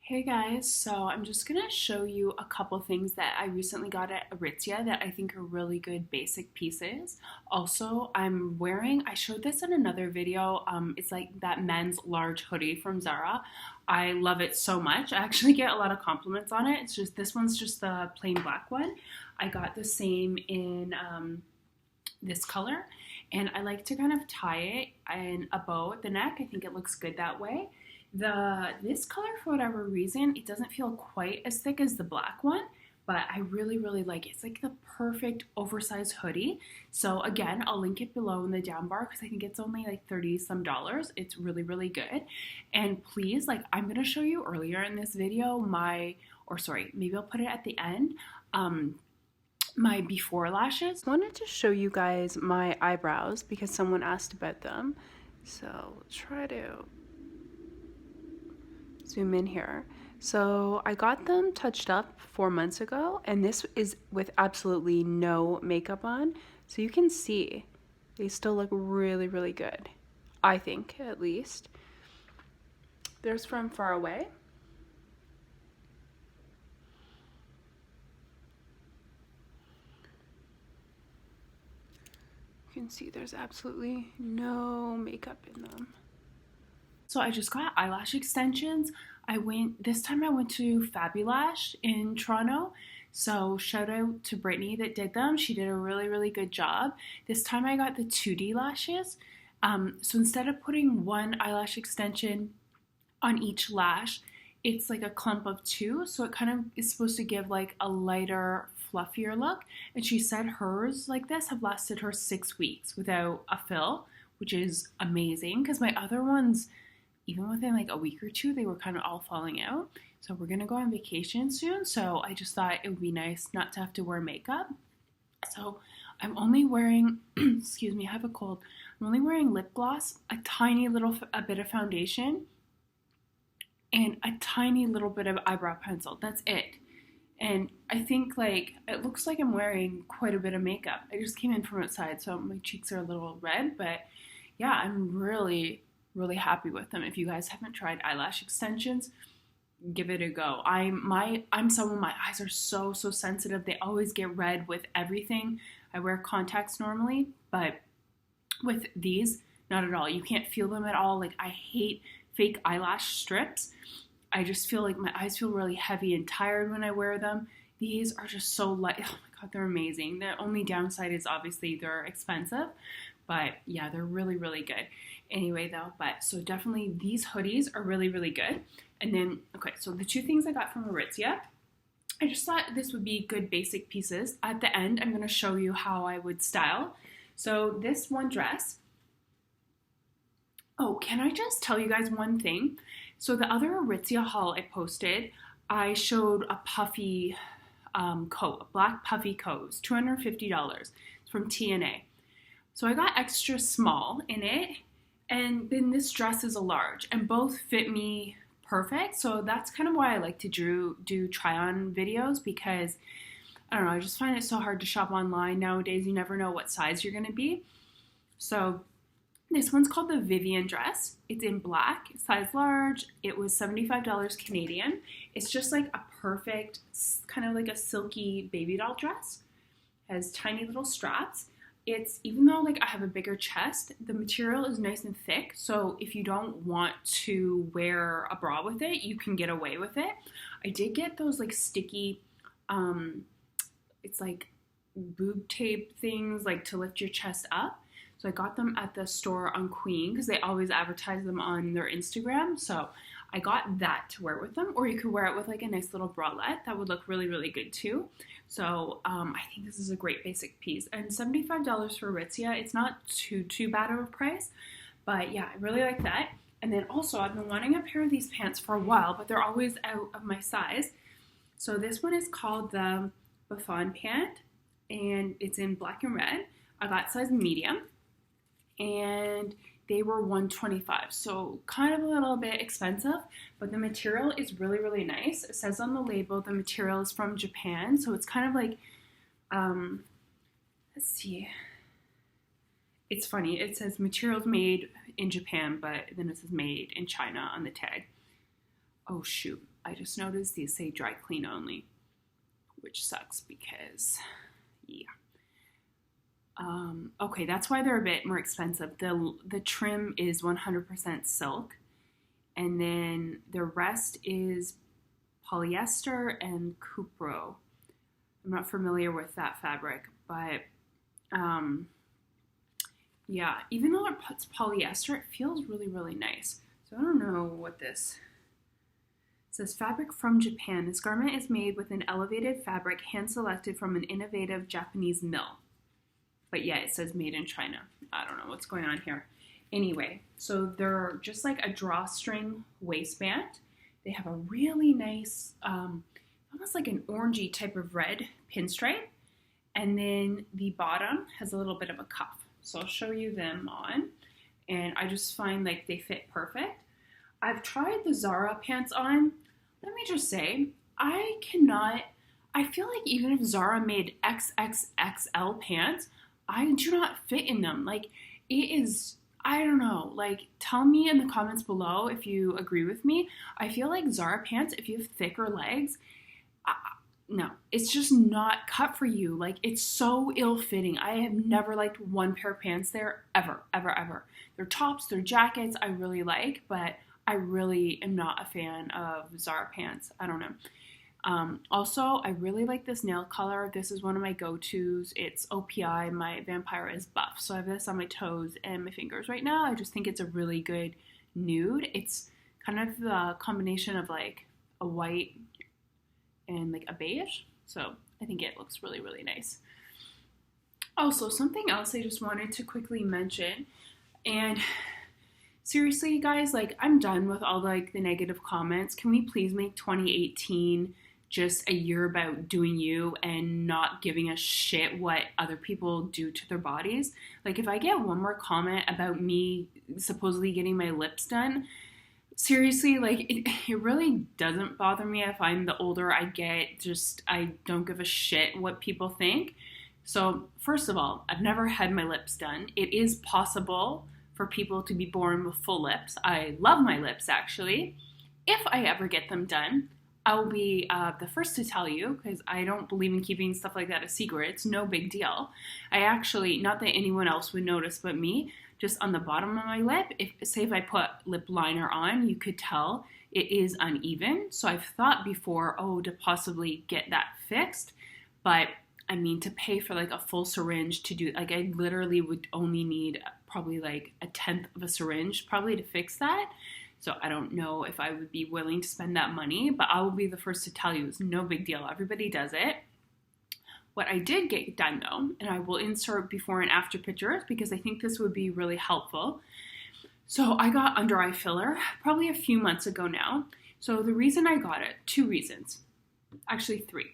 Hey guys, so I'm just gonna show you a couple things that I recently got at Aritzia that I think are really good basic pieces. Also, I showed this in another video, it's like that men's large hoodie from Zara. I love it so much. I actually get a lot of compliments on it. It's just, this one's just the plain black one. I got the same in this color, and I like to kind of tie it in a bow at the neck. I think it looks good that way. This color, for whatever reason, it doesn't feel quite as thick as the black one, but I really like it. It's like the perfect oversized hoodie. So again, I'll link it below in the down bar because I think it's only like 30 some dollars. It's really good. And please, like, I'm gonna show you earlier in this video maybe I'll put it at the end, my before lashes. I wanted to show you guys my eyebrows because someone asked about them. So try to zoom in here. So I got them touched up 4 months ago, and this is with absolutely no makeup on. So you can see they still look really good. I think, at least. There's from far away. You can see there's absolutely no makeup in them. So I just got eyelash extensions. This time I went to Fabulash in Toronto. So shout out to Brittany that did them. She did a really good job. This time I got the 2D lashes. So instead of putting one eyelash extension on each lash, it's like a clump of two. So it kind of is supposed to give like a lighter, fluffier look. And she said hers like this have lasted her 6 weeks without a fill, which is amazing because my other ones, even within like a week or two, they were kind of all falling out. So we're gonna go on vacation soon, so I just thought it would be nice not to have to wear makeup. So I'm only wearing, excuse me, I have a cold. I'm only wearing lip gloss, a bit of foundation, and a tiny little bit of eyebrow pencil. That's it. And I think like, it looks like I'm wearing quite a bit of makeup. I just came in from outside, so my cheeks are a little red, but yeah, I'm really happy with them. If you guys haven't tried eyelash extensions, give it a go. I'm someone, my eyes are so sensitive. They always get red with everything. I wear contacts normally, but with these, not at all. You can't feel them at all. Like, I hate fake eyelash strips. I just feel like my eyes feel really heavy and tired when I wear them. These are just so light. Oh my god, they're amazing. The only downside is obviously they're expensive, but yeah, they're really good. Anyway though, but so definitely these hoodies are really good. And then, okay, so the two things I got from Aritzia, I just thought this would be good basic pieces. At the end, I'm going to show you how I would style. So this one dress, oh, can I just tell you guys one thing? So the other Aritzia haul I posted, I showed a puffy coat, a black puffy coat. It was $250. It's from TNA. So I got extra small in it, and then this dress is a large, and both fit me perfect. So that's kind of why I like to do try-on videos, because I don't know, I just find it so hard to shop online nowadays. You never know what size you're going to be. So this one's called the Vivian Dress. It's in black, size large. It was $75 Canadian. It's just like a perfect, kind of like a silky baby doll dress. It has tiny little straps. It's, even though like I have a bigger chest, the material is nice and thick. So if you don't want to wear a bra with it, you can get away with it. I did get those like sticky, it's like boob tape things like to lift your chest up. So I got them at the store on Queen because they always advertise them on their Instagram. So I got that to wear with them, or you could wear it with like a nice little bralette. That would look really good too. So I think this is a great basic piece. And $75 for Aritzia, it's not too bad of a price. But yeah, I really like that. And then also, I've been wanting a pair of these pants for a while, but they're always out of my size. So this one is called the Buffon Pant, and it's in black and red. I got size medium, and they were $125, so kind of a little bit expensive, but the material is really nice. It says on the label the material is from Japan, so it's kind of like, let's see, it's funny, it says materials made in Japan, but then it says made in China on the tag. Oh shoot, I just noticed these say dry clean only, which sucks because, yeah. Okay, that's why they're a bit more expensive. The trim is 100% silk, and then the rest is polyester and cupro. I'm not familiar with that fabric, but yeah, even though it's polyester, it feels really, really nice. So I don't know what this it says. Fabric from Japan. This garment is made with an elevated fabric hand-selected from an innovative Japanese mill. But yeah, it says made in China. I don't know what's going on here. Anyway, so they're just like a drawstring waistband. They have a really nice, almost like an orangey type of red pinstripe. And then the bottom has a little bit of a cuff. So I'll show you them on. And I just find like they fit perfect. I've tried the Zara pants on. Let me just say, I feel like even if Zara made XXXL pants, I do not fit in them. Like, it is, I don't know, like, tell me in the comments below if you agree with me. I feel like Zara pants, if you have thicker legs, no, it's just not cut for you. Like, it's so ill-fitting. I have never liked one pair of pants there, ever, ever, ever. Their tops, their jackets, I really like, but I really am not a fan of Zara pants. I don't know. Also, I really like this nail color. This is one of my go-tos. It's OPI. My vampire is buff. So I have this on my toes and my fingers right now. I just think it's a really good nude. It's kind of the combination of like a white and like a beige. So I think it looks really, really nice. Also, something else I just wanted to quickly mention, and seriously, guys, like, I'm done with all like the negative comments. Can we please make 2018 just a year about doing you and not giving a shit what other people do to their bodies? Like, if I get one more comment about me supposedly getting my lips done, seriously, like, it really doesn't bother me. I find the older I get, just, I don't give a shit what people think. So, first of all, I've never had my lips done. It is possible for people to be born with full lips. I love my lips, actually. If I ever get them done, I will be the first to tell you, because I don't believe in keeping stuff like that a secret. It's no big deal. I actually, not that anyone else would notice but me, just on the bottom of my lip, if I put lip liner on, you could tell it is uneven. So I've thought before, to possibly get that fixed. But I mean, to pay for like a full syringe to do, like, I literally would only need probably like a 1/10 of a syringe probably to fix that. So I don't know if I would be willing to spend that money, but I will be the first to tell you it's no big deal. Everybody does it. What I did get done though, and I will insert before and after pictures because I think this would be really helpful. So I got under eye filler probably a few months ago now. So the reason I got it, 2 reasons, actually 3.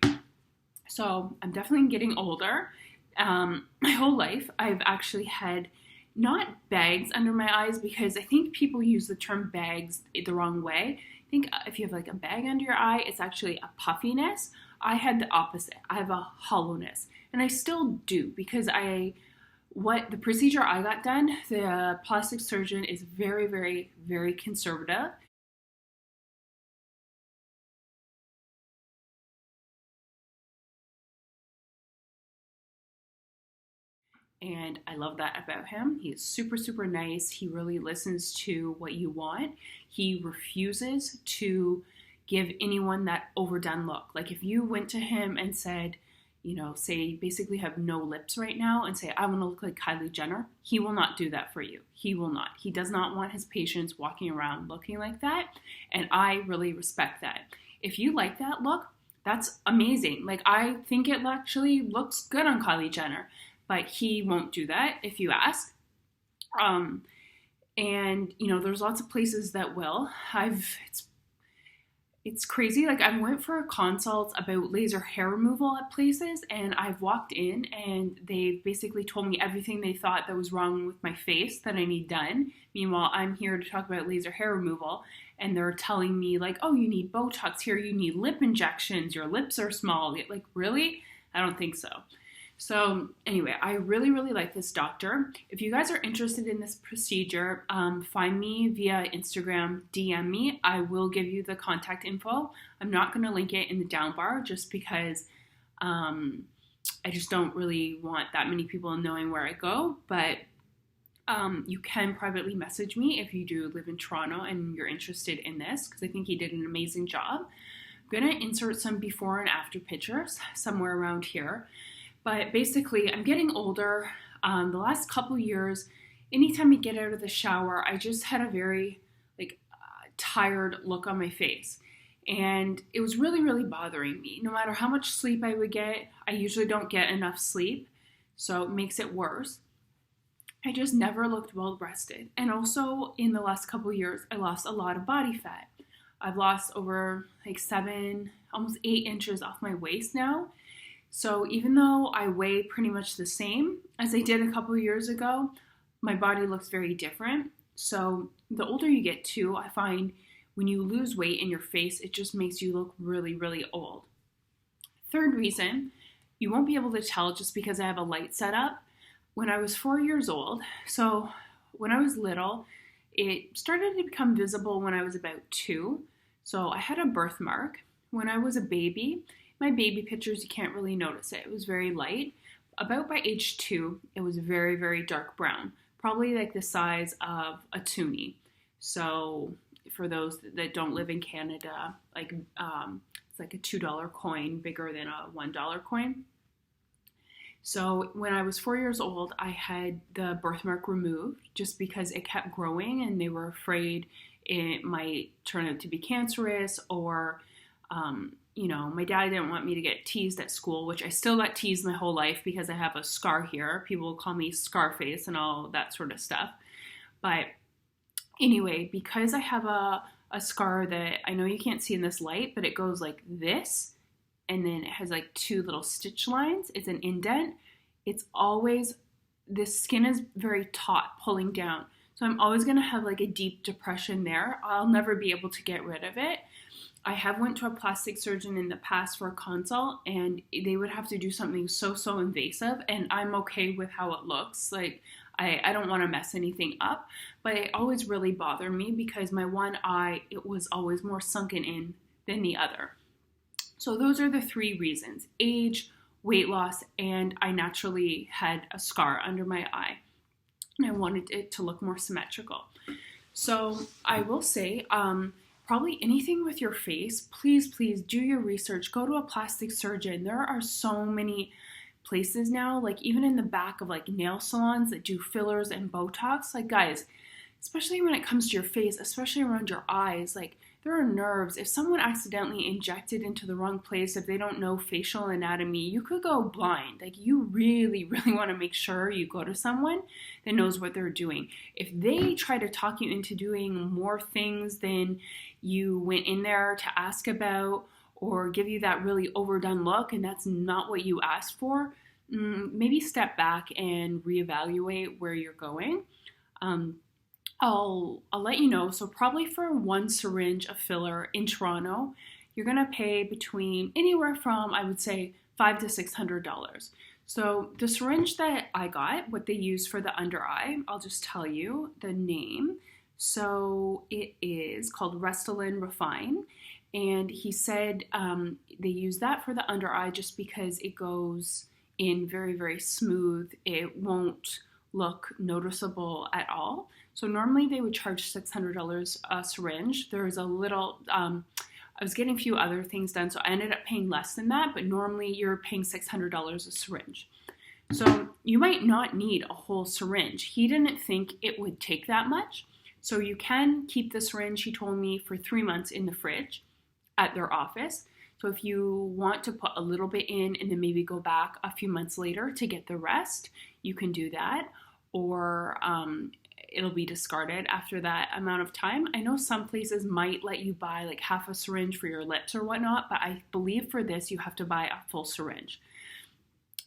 So I'm definitely getting older. My whole life I've actually had not bags under my eyes, because I think people use the term bags the wrong way. I think if you have like a bag under your eye, it's actually a puffiness. I had the opposite. I have a hollowness, and I still do, because the procedure I got done, the plastic surgeon is very, very, very conservative. And I love that about him. He is super, super nice. He really listens to what you want. He refuses to give anyone that overdone look. Like, if you went to him and said, say basically have no lips right now and say, I want to look like Kylie Jenner, he will not do that for you. He will not. He does not want his patients walking around looking like that. And I really respect that. If you like that look, that's amazing. Like, I think it actually looks good on Kylie Jenner. But he won't do that if you ask. And there's lots of places that will. It's crazy. Like, I went for a consult about laser hair removal at places, and I've walked in and they basically told me everything they thought that was wrong with my face that I need done. Meanwhile, I'm here to talk about laser hair removal, and they're telling me like, oh, you need Botox here, you need lip injections, your lips are small. Like, really? I don't think so. So anyway, I really, really like this doctor. If you guys are interested in this procedure, find me via Instagram, DM me. I will give you the contact info. I'm not going to link it in the down bar just because I just don't really want that many people knowing where I go. But you can privately message me if you do live in Toronto and you're interested in this, because I think he did an amazing job. I'm going to insert some before and after pictures somewhere around here. But basically, I'm getting older. The last couple years, anytime I get out of the shower, I just had a very tired look on my face. And it was really, really bothering me. No matter how much sleep I would get, I usually don't get enough sleep, so it makes it worse. I just never looked well rested. And also, in the last couple years, I lost a lot of body fat. I've lost over 7, almost 8 inches off my waist now. So even though I weigh pretty much the same as I did a couple years ago, my body looks very different. So the older you get too, I find when you lose weight in your face, it just makes you look really, really old. Third reason, you won't be able to tell just because I have a light setup. When I was 4 years old, so when I was little, it started to become visible when I was about 2. So I had a birthmark. When I was a baby, my baby pictures, you can't really notice it. It was very light. About by age 2, it was very, very dark brown, probably like the size of a toonie. So for those that don't live in Canada, it's like a $2 coin, bigger than a $1 coin. So when I was 4 years old, I had the birthmark removed just because it kept growing and they were afraid it might turn out to be cancerous, or my dad didn't want me to get teased at school, which I still got teased my whole life because I have a scar here. People call me Scarface and all that sort of stuff. But anyway, because I have a scar that I know you can't see in this light, but it goes like this, and then it has 2 little stitch lines. It's an indent. It's always, the skin is very taut, pulling down. So I'm always going to have a deep depression there. I'll never be able to get rid of it. I have went to a plastic surgeon in the past for a consult, and they would have to do something so invasive, and I'm okay with how it looks. I don't want to mess anything up, but it always really bothered me because my one eye, it was always more sunken in than the other. So those are the 3 reasons: age, weight loss, and I naturally had a scar under my eye, and I wanted it to look more symmetrical. So I will say, probably anything with your face, please do your research. Go to a plastic surgeon. There are so many places now, even in the back of nail salons that do fillers and Botox. Guys, especially when it comes to your face, especially around your eyes, there are nerves. If someone accidentally injected into the wrong place, if they don't know facial anatomy, you could go blind. You really, really want to make sure you go to someone that knows what they're doing. If they try to talk you into doing more things than you went in there to ask about, or give you that really overdone look, and that's not what you asked for, maybe step back and reevaluate where you're going. I'll let you know. So probably for 1 syringe of filler in Toronto, you're going to pay between anywhere from, I would say, $500 to $600. So the syringe that I got, what they use for the under eye, I'll just tell you the name. So it is called Restylane Refine. And he said they use that for the under eye just because it goes in very, very smooth. It won't look noticeable at all. So normally they would charge $600 a syringe. There's a little, I was getting a few other things done, so I ended up paying less than that, but normally you're paying $600 a syringe. So you might not need a whole syringe. He didn't think it would take that much. So you can keep the syringe, he told me, for 3 months in the fridge at their office. So if you want to put a little bit in and then maybe go back a few months later to get the rest, you can do that. Or it'll be discarded after that amount of time. I know some places might let you buy half a syringe for your lips or whatnot, but I believe for this you have to buy a full syringe.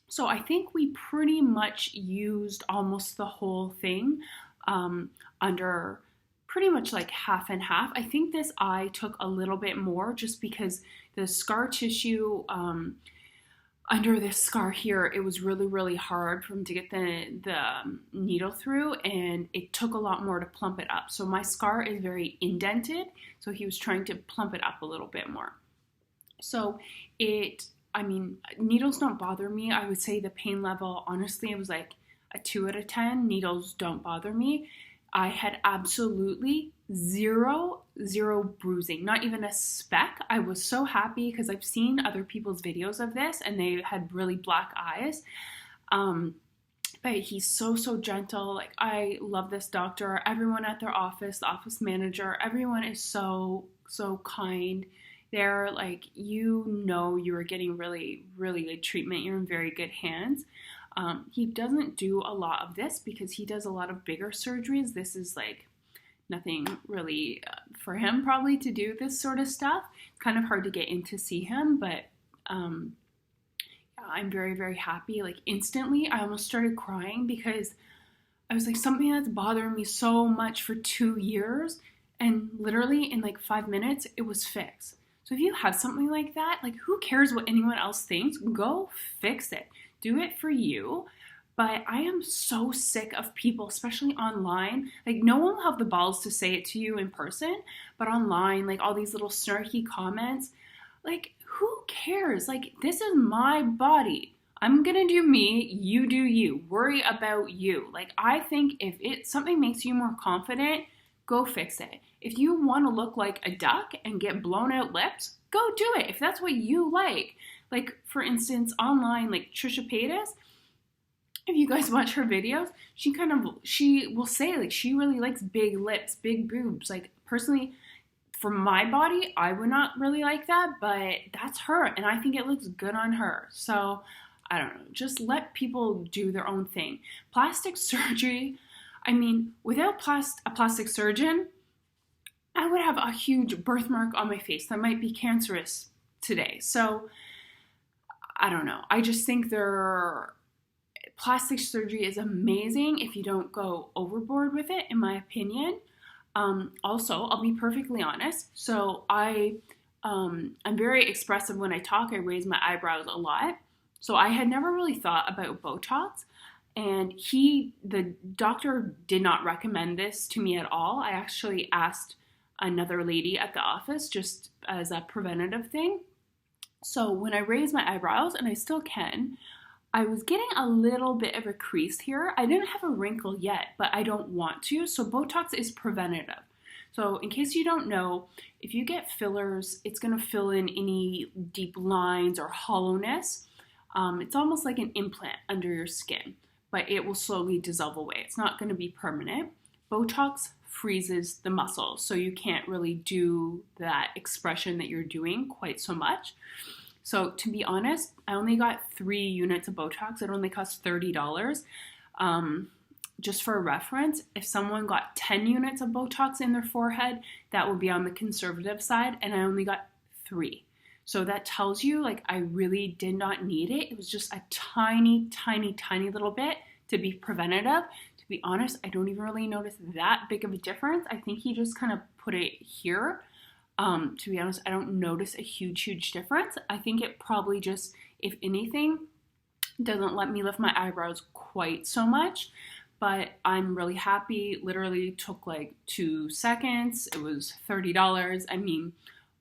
So I think we pretty much used almost the whole thing under pretty much half and half. I think this eye took a little bit more just because the scar tissue, under this scar here, it was really, really hard for him to get the needle through, and it took a lot more to plump it up. So my scar is very indented, so he was trying to plump it up a little bit more. So I mean, needles don't bother me. I would say the pain level, honestly, it was like a 2 out of 10. Needles don't bother me. I had absolutely zero bruising, not even a speck. I was so happy because I've seen other people's videos of this and they had really black eyes. But he's so gentle. Like, I love this doctor. Everyone at their office, the office manager, everyone is so kind. They're like, you are getting really good treatment. You're in very good hands. He doesn't do a lot of this because he does a lot of bigger surgeries. This is like nothing really for him probably to do this sort of stuff. It's kind of hard to get in to see him, but I'm very happy. Like, instantly, I almost started crying because I was like, something that's bothering me so much for 2 years, and literally in like 5 minutes, it was fixed. So if you have something like that, like, who cares what anyone else thinks? Go fix it. Do it for you. But I am so sick of people, especially online. Like, no one will have the balls to say it to you in person, but online, like, all these little snarky comments, like, who cares? Like, this is my body. I'm gonna do me, you do you. Worry about you. Like, I think if something makes you more confident, go fix it. If you want to look like a duck and get blown out lips, go do it. If that's what you like. Like, for instance, online, like Trisha Paytas, if you guys watch her videos, she will say, like, she really likes big lips, big boobs. Like, personally, for my body, I would not really like that, but that's her, and I think it looks good on her. So, I don't know. Just let people do their own thing. Plastic surgery, I mean, without a plastic surgeon, I would have a huge birthmark on my face that might be cancerous today. So, I don't know. I just think plastic surgery is amazing if you don't go overboard with it, in my opinion. Also, I'll be perfectly honest. So I'm very expressive when I talk. I raise my eyebrows a lot. So I had never really thought about Botox. And the doctor did not recommend this to me at all. I actually asked another lady at the office just as a preventative thing. So when I raise my eyebrows, and I still can, I was getting a little bit of a crease here. I didn't have a wrinkle yet, but I don't want to. So Botox is preventative. So in case you don't know, if you get fillers, it's going to fill in any deep lines or hollowness. It's almost like an implant under your skin, but it will slowly dissolve away. It's not going to be permanent. Botox freezes the muscle, so you can't really do that expression that you're doing quite so much. So to be honest, I only got 3 units of Botox. It only cost $30. Just for a reference, if someone got 10 units of Botox in their forehead, that would be on the conservative side, and I only got 3. So that tells you, like, I really did not need it. It was just a tiny little bit to be preventative. To be honest, I don't even really notice that big of a difference. I think he just kind of put it here. To be honest, I don't notice a huge difference. I think it probably just, if anything, doesn't let me lift my eyebrows quite so much. But I'm really happy. Literally took like 2 seconds. It was $30. I mean,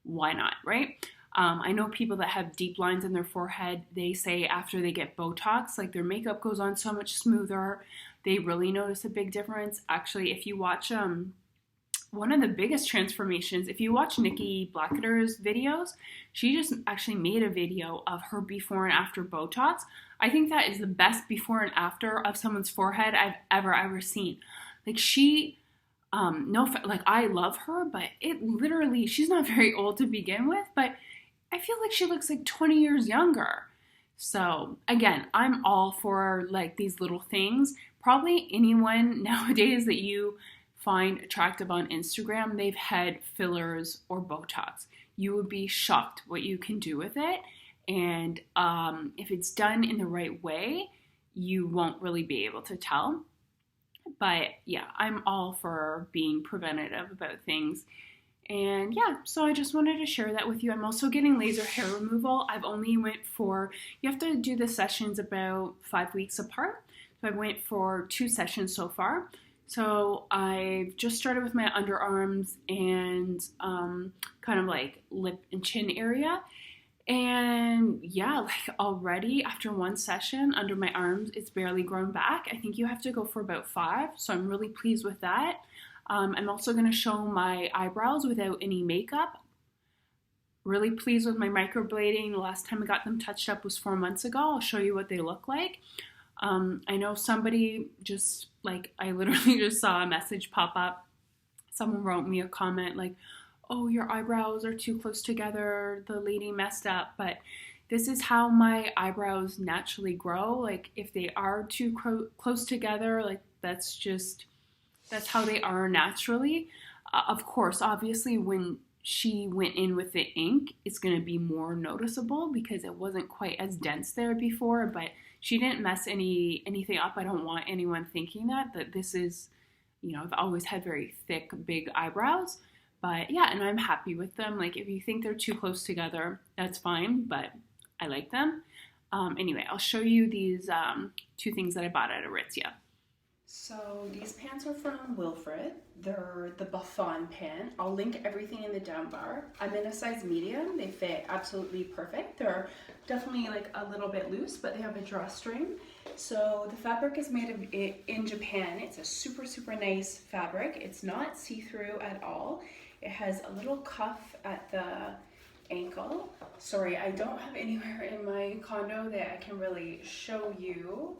why not, right? I know people that have deep lines in their forehead, they say after they get Botox, like, their makeup goes on so much smoother. They really notice a big difference. Actually, if you watch one of the biggest transformations, if you watch Nikki Blacketter's videos, she just actually made a video of her before and after Botox. I think that is the best before and after of someone's forehead I've ever seen. Like, I love her, but it literally, she's not very old to begin with, but I feel like she looks like 20 years younger. So again, I'm all for like these little things. Probably anyone nowadays that you find attractive on Instagram, they've had fillers or Botox. You would be shocked what you can do with it. And if it's done in the right way, you won't really be able to tell. But yeah, I'm all for being preventative about things. And yeah, so I just wanted to share that with you. I'm also getting laser hair removal. I've only went for, you have to do the sessions about 5 weeks apart. So I went for 2 sessions so far. So I've just started with my underarms and kind of like lip and chin area. And yeah, like already after 1 session under my arms, it's barely grown back. I think you have to go for about 5. So I'm really pleased with that. I'm also going to show my eyebrows without any makeup. Really pleased with my microblading. The last time I got them touched up was 4 months ago. I'll show you what they look like. I know somebody just like, I literally just saw a message pop up. Someone wrote me a comment like, oh, your eyebrows are too close together. The lady messed up. But this is how my eyebrows naturally grow. Like if they are too close together, like that's how they are naturally. Of course, obviously, when she went in with the ink, it's going to be more noticeable because it wasn't quite as dense there before, but she didn't mess anything up. I don't want anyone thinking that this is, I've always had very thick, big eyebrows. But yeah, and I'm happy with them. Like if you think they're too close together, that's fine, but I like them. Anyway, I'll show you these 2 things that I bought at Aritzia. So these pants are from Wilfred. They're the Buffon pant. I'll link everything in the down bar. I'm in a size medium. They fit absolutely perfect. They're definitely like a little bit loose, but they have a drawstring. So the fabric is made in Japan. It's a super, super nice fabric. It's not see-through at all. It has a little cuff at the ankle. Sorry, I don't have anywhere in my condo that I can really show you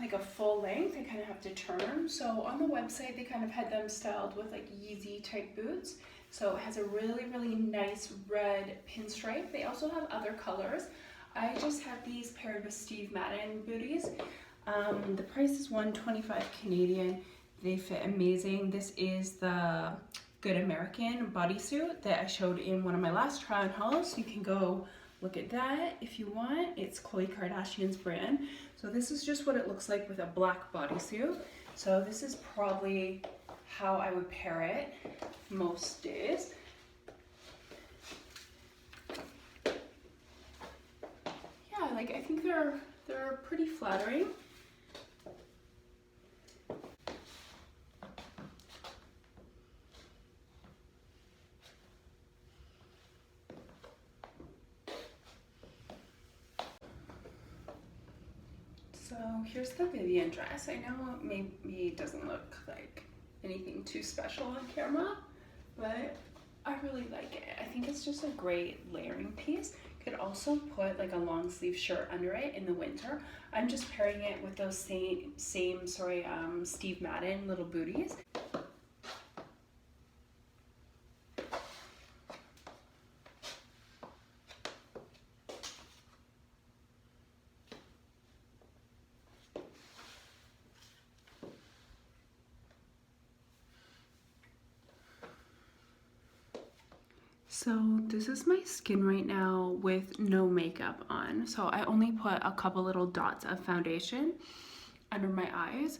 like a full length. I kind of have to turn. So on the website, they kind of had them styled with like Yeezy type boots. So it has a really, really nice red pinstripe. They also have other colors. I just have these paired with Steve Madden booties. The price is $125 Canadian. They fit amazing. This is the Good American bodysuit that I showed in one of my last try-on hauls. You can go look at that if you want. It's Khloe Kardashian's brand. So this is just what it looks like with a black bodysuit. So this is probably how I would pair it most days. Yeah, like I think they're pretty flattering. So here's the Vivian dress. I know maybe it doesn't look like anything too special on camera, but I really like it. I think it's just a great layering piece. Could also put like a long sleeve shirt under it in the winter. I'm just pairing it with those same Steve Madden little booties. So this is my skin right now with no makeup on. So I only put a couple little dots of foundation under my eyes.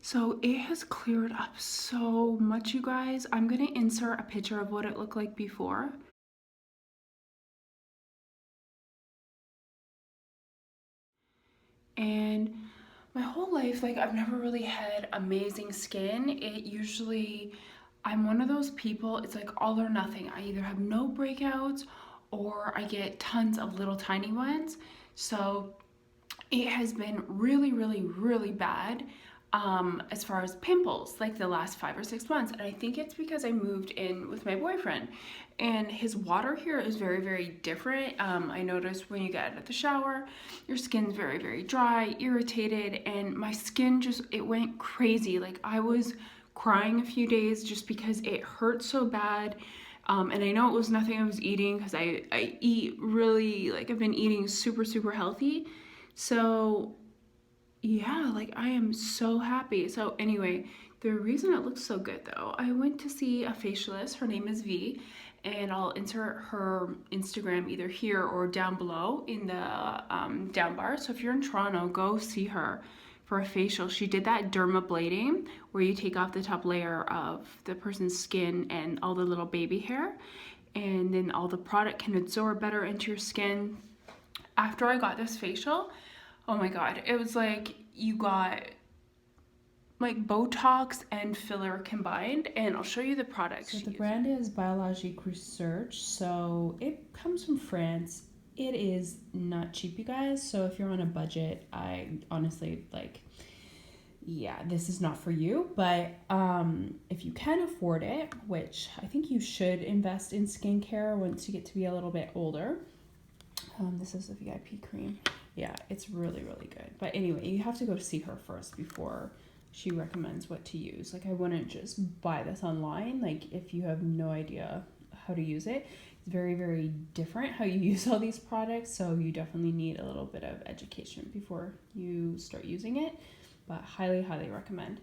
So it has cleared up so much, you guys. I'm gonna insert a picture of what it looked like before. And my whole life, like I've never really had amazing skin. I'm one of those people, it's like all or nothing. I either have no breakouts or I get tons of little tiny ones. So it has been really, really, really bad as far as pimples, like the last 5 or 6 months. And I think it's because I moved in with my boyfriend and his water here is very, very different. I noticed when you get out of the shower, your skin's very, very dry, irritated, and my skin it went crazy. Like I was crying a few days just because it hurt so bad. And I know it was nothing I was eating because I eat really, like I've been eating super, super healthy. So yeah, like I am so happy. So anyway, the reason it looks so good though, I went to see a facialist. Her name is Vee, and I'll insert her Instagram either here or down below in the down bar. So if you're in Toronto, go see her. for a facial. She did that dermablading where you take off the top layer of the person's skin and all the little baby hair, and then all the product can absorb better into your skin. After I got this facial, oh my god, it was like you got like Botox and filler combined, and I'll show you the products. So the brand is Biologique Research, so it comes from France. It is not cheap, you guys, so if you're on a budget, I honestly, like, yeah, this is not for you, but if you can afford it, which I think you should invest in skincare once you get to be a little bit older. This is the VIP cream. Yeah, it's really, really good. But anyway, you have to go see her first before she recommends what to use. Like, I wouldn't just buy this online, like, if you have no idea how to use it. It's very, very different how you use all these products, so you definitely need a little bit of education before you start using it, but highly, highly recommend.